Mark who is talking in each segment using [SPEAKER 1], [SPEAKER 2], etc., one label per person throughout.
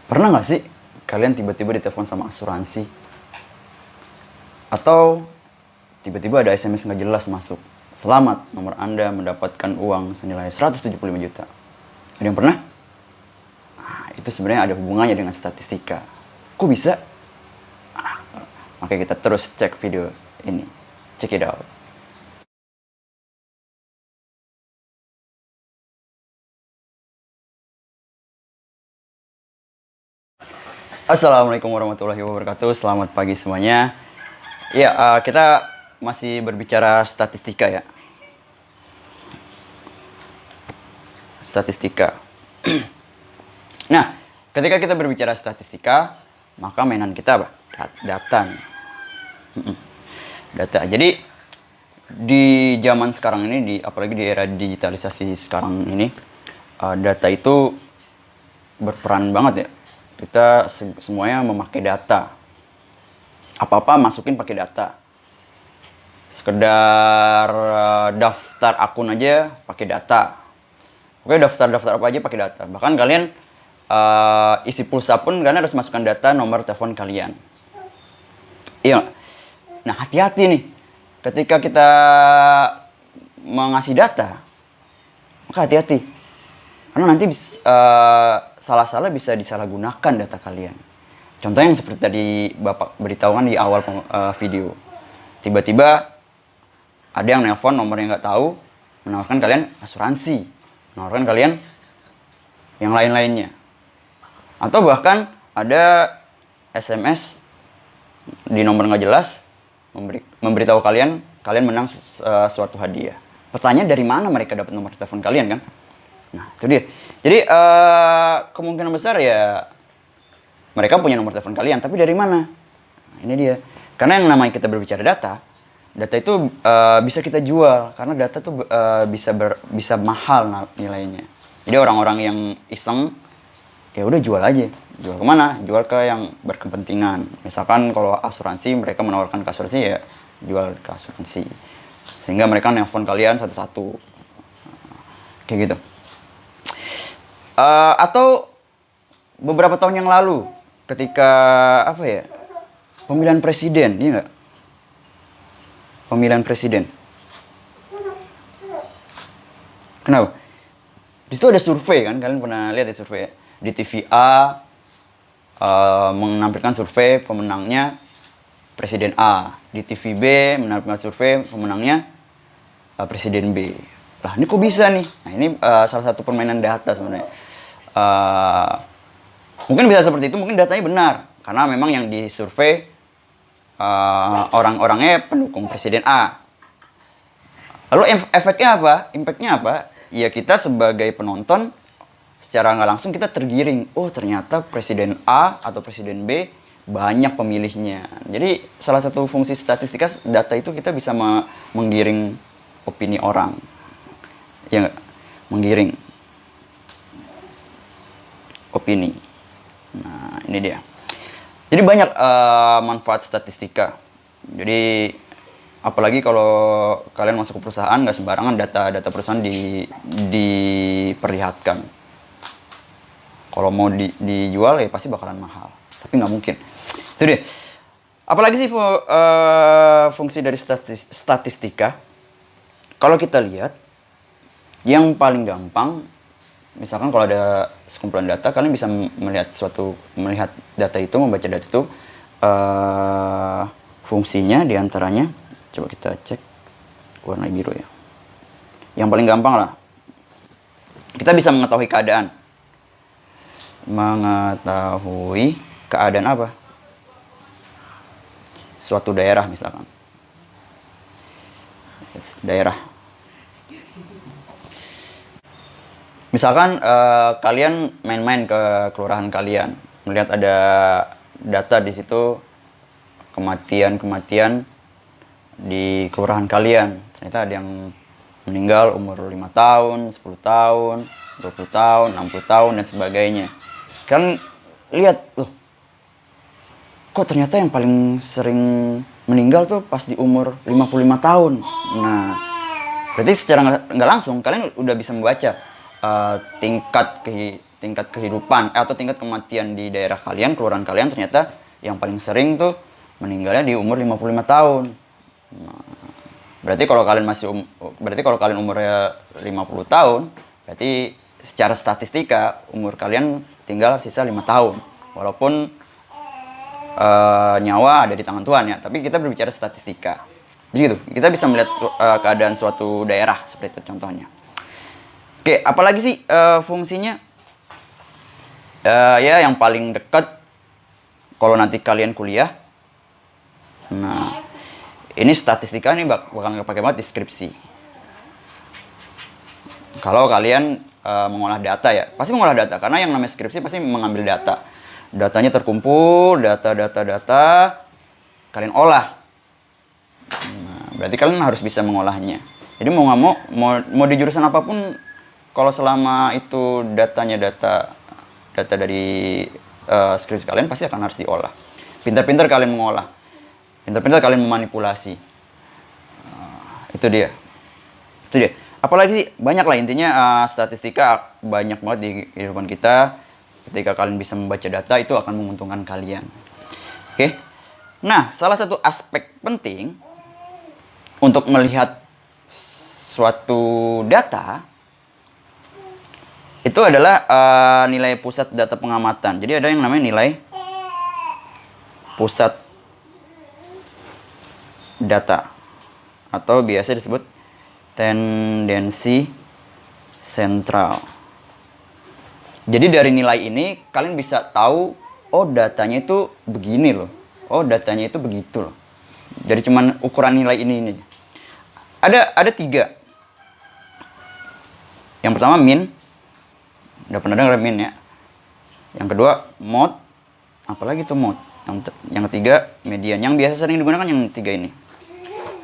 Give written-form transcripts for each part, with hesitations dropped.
[SPEAKER 1] Pernah nggak sih kalian tiba-tiba ditelepon sama asuransi? Atau tiba-tiba ada SMS nggak jelas masuk. Selamat, nomor Anda mendapatkan uang senilai 175 juta. Ada yang pernah? Nah, itu sebenarnya ada hubungannya dengan statistika. Kok bisa? Makanya kita terus cek video ini. Check it out. Assalamualaikum warahmatullahi wabarakatuh. Selamat pagi semuanya. Ya, kita masih berbicara statistika ya. Statistika. Nah, ketika kita berbicara statistika, maka mainan kita apa? Data nih. Data. Jadi di zaman sekarang ini, apalagi di era digitalisasi sekarang ini, data itu berperan banget ya. Kita semuanya memakai data. Apa-apa masukin pakai data. Sekedar daftar akun aja pakai data. Oke, daftar apa aja pakai data. Bahkan kalian isi pulsa pun kalian harus masukkan data nomor telepon kalian. Iya. Nah, hati-hati nih. Ketika kita mengasih data, maka hati-hati. Karena nanti salah-salah bisa disalahgunakan data kalian. Contohnya yang seperti tadi Bapak beritahukan di awal video. Tiba-tiba ada yang nelpon nomor yang nggak tahu, menawarkan kalian asuransi, menawarkan kalian yang lain-lainnya. Atau bahkan ada SMS di nomor nggak jelas, memberitahu kalian menang suatu hadiah. Pertanyaan, dari mana mereka dapat nomor telepon kalian kan? Nah, itu dia. Jadi kemungkinan besar ya mereka punya nomor telepon kalian, tapi dari mana? Nah, ini dia. Karena yang namanya kita berbicara data itu bisa kita jual, karena data tuh bisa mahal nilainya. Jadi orang-orang yang iseng, ya udah jual aja. Jual kemana? Jual ke yang berkepentingan. Misalkan kalau asuransi, mereka menawarkan ke asuransi, ya jual ke asuransi. Sehingga mereka nelpon kalian satu-satu. Kayak gitu. Atau beberapa tahun yang lalu, ketika pemilihan presiden, iya nggak? Pemilihan presiden. Kenapa? Di situ ada survei kan, kalian pernah lihat ya survei ya? Di TVA menampilkan survei pemenangnya presiden A, di TV B menampilkan survei pemenangnya presiden B. Lah, ini kok bisa nih? Nah, ini salah satu permainan data sebenarnya. Mungkin bisa seperti itu, mungkin datanya benar, karena memang yang disurvei orang-orangnya pendukung presiden A. Lalu efeknya apa? Impactnya apa? Ya kita sebagai penonton secara nggak langsung kita tergiring. Oh, ternyata presiden A atau presiden B banyak pemilihnya. Jadi salah satu fungsi statistika data itu kita bisa menggiring opini orang. Ya nggak? Menggiring opini. Nah, ini dia. Jadi banyak manfaat statistika. Jadi apalagi kalau kalian masuk ke perusahaan, nggak sembarangan data perusahaan diperlihatkan. Kalau mau dijual ya pasti bakalan mahal. Tapi nggak mungkin. Itu dia. Apalagi sih fungsi dari statistika? Kalau kita lihat, yang paling gampang, misalkan kalau ada sekumpulan data, kalian bisa melihat data itu, membaca data itu, fungsinya diantaranya, coba kita cek warna biru ya. Yang paling gampang lah, kita bisa mengetahui keadaan. Mengetahui keadaan apa? Suatu daerah misalkan. Daerah. Misalkan kalian main-main ke kelurahan kalian, melihat ada data di situ kematian di kelurahan kalian. Ternyata ada yang meninggal umur 5 tahun, 10 tahun, 20 tahun, 60 tahun dan sebagainya. Kalian lihat, loh, kok ternyata yang paling sering meninggal tuh pas di umur 55 tahun. Nah, berarti secara nggak langsung kalian udah bisa membaca tingkat tingkat kehidupan atau tingkat kematian di daerah kalian, kelurahan kalian, ternyata yang paling sering tuh meninggalnya di umur 55 tahun. Nah, berarti kalau kalian umurnya 50 tahun, berarti secara statistika umur kalian tinggal sisa 5 tahun. Walaupun nyawa ada di tangan Tuhan ya, tapi kita berbicara statistika. Jadi gitu, kita bisa melihat keadaan suatu daerah seperti itu contohnya. Oke, apalagi sih fungsinya? Ya yang paling dekat kalau nanti kalian kuliah. Nah, ini statistika ini bakal kepake banget di skripsi. Kalau kalian mengolah data ya, pasti mengolah data karena yang namanya skripsi pasti mengambil data. Datanya terkumpul, data kalian olah. Nah, berarti kalian harus bisa mengolahnya. Jadi mau nggak mau di jurusan apapun, kalau selama itu datanya data dari skripsi kalian pasti akan harus diolah. Pintar-pintar kalian mengolah, pintar-pintar kalian memanipulasi. Itu dia. Apalagi sih, banyak lah intinya statistika banyak banget di kehidupan kita. Ketika kalian bisa membaca data, itu akan menguntungkan kalian. Oke. Nah, salah satu aspek penting untuk melihat suatu data itu adalah nilai pusat data pengamatan. Jadi ada yang namanya nilai pusat data atau biasa disebut tendensi sentral. Jadi dari nilai ini kalian bisa tahu, oh datanya itu begini loh, oh datanya itu begitu loh. Dari cuman ukuran nilai ini. Ada 3. Yang pertama min, udah pernah dengar min ya. Yang kedua mode, apalagi tuh mode. Yang ketiga median. Yang biasa sering digunakan yang 3 ini.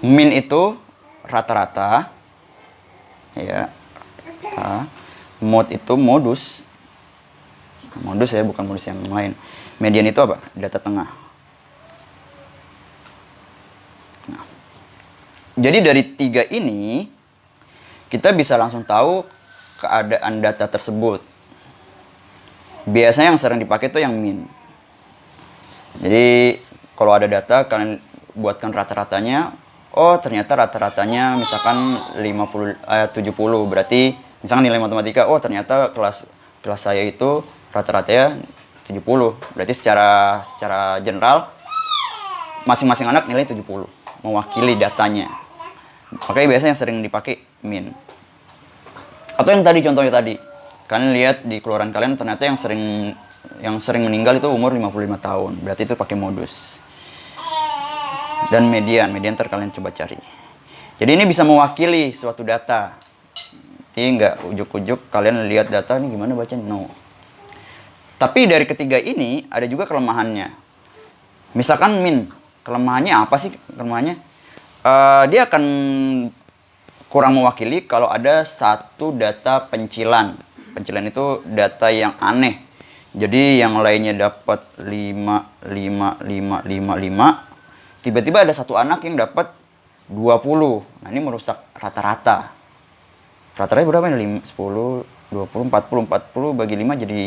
[SPEAKER 1] Min itu rata-rata, ya. Mode itu modus ya, bukan modus yang lain. Median itu apa? Data tengah. Nah, jadi dari 3 ini kita bisa langsung tahu keadaan data tersebut. Biasanya yang sering dipakai itu yang min. Jadi kalau ada data kalian buatkan rata-ratanya, oh ternyata rata-ratanya misalkan 70, berarti misalkan nilai matematika, oh ternyata kelas saya itu rata-ratanya 70. Berarti secara general masing-masing anak nilai 70, mewakili datanya. Makanya biasanya yang sering dipakai min. Atau yang tadi contohnya tadi, kalian lihat di kelurahan kalian ternyata yang sering meninggal itu umur 55 tahun. Berarti itu pakai modus. Dan median ntar kalian coba cari. Jadi ini bisa mewakili suatu data. Jadi nggak ujuk-ujuk kalian lihat data ini gimana bacanya, no. Tapi dari ketiga ini ada juga kelemahannya. Misalkan min, kelemahannya apa sih kelemahannya? Dia akan kurang mewakili kalau ada satu data pencilan. Pencilan itu data yang aneh. Jadi yang lainnya dapat 5, 5, 5, 5, 5. Tiba-tiba ada satu anak yang dapat 20. Nah ini merusak rata-rata. Rata-rata berapa nih? 10, 20, 40 bagi 5 jadi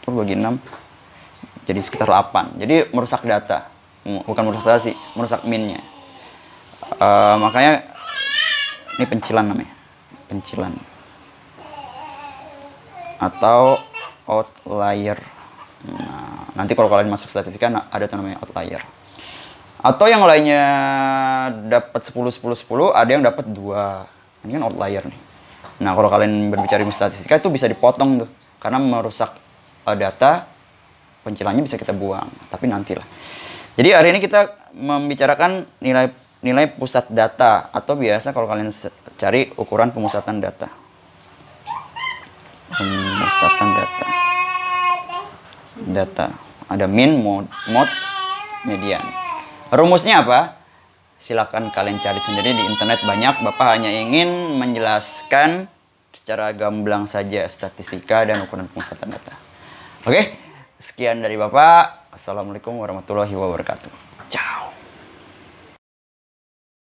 [SPEAKER 1] bagi 6 jadi sekitar 8. Jadi merusak data. Bukan merusak data sih, merusak minnya. Makanya ini pencilan namanya. Pencilan. Atau outlier. Nah, nanti kalau kalian masuk statistika ada tuh namanya outlier. Atau yang lainnya dapat 10, 10, 10, ada yang dapat 2. Ini kan outlier nih. Nah, kalau kalian berbicara di statistika itu bisa dipotong tuh. Karena merusak data, pencilannya bisa kita buang. Tapi nantilah. Jadi hari ini kita membicarakan nilai pusat data. Atau biasa kalau kalian cari ukuran pemusatan data. Pemusatan data. Ada min, mode, median. Rumusnya apa? Silakan kalian cari sendiri di internet banyak. Bapak hanya ingin menjelaskan secara gamblang saja statistika dan ukuran pemusatan data. Oke, sekian dari Bapak. Assalamualaikum warahmatullahi wabarakatuh. Ciao.